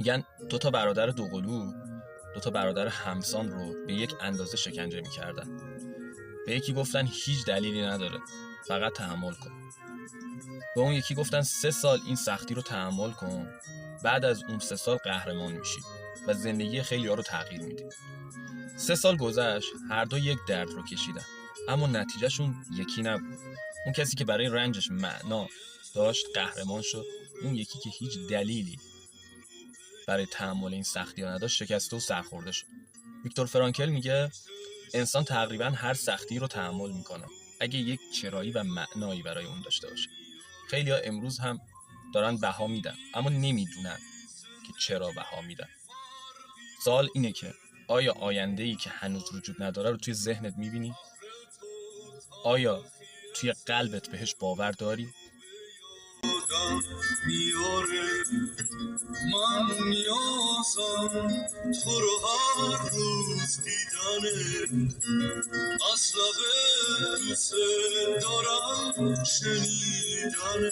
میگن 2 برادر دوقلو 2 برادر همسان رو به یک اندازه شکنجه میکردن. به یکی گفتن هیچ دلیلی نداره، فقط تحمل کن. به اون یکی گفتن 3 سال این سختی رو تحمل کن، بعد از اون 3 سال قهرمان میشی و زندگی خیلی ها رو تغییر میدی. 3 سال گذشت، هر دو یک درد رو کشیدن، اما نتیجهشون یکی نبود. اون کسی که برای رنجش معنا داشت قهرمان شد، اون یکی که هیچ دلیلی برای تحمل این سختی ها نداشت شکسته و سرخورده شد. ویکتور فرانکل میگه انسان تقریبا هر سختی رو تحمل میکنه اگه یک چرایی و معنایی برای اون داشته باشه. خیلی ها امروز هم دارن بها میدن اما نمیدونن که چرا بها میدن. سوال اینه که آیا آینده‌ای که هنوز وجود نداره رو توی ذهنت میبینی؟ آیا توی قلبت بهش باور داری؟ من نیازم تو رو هر روز دیدنه، اصلا دوست دارم شنیدنه.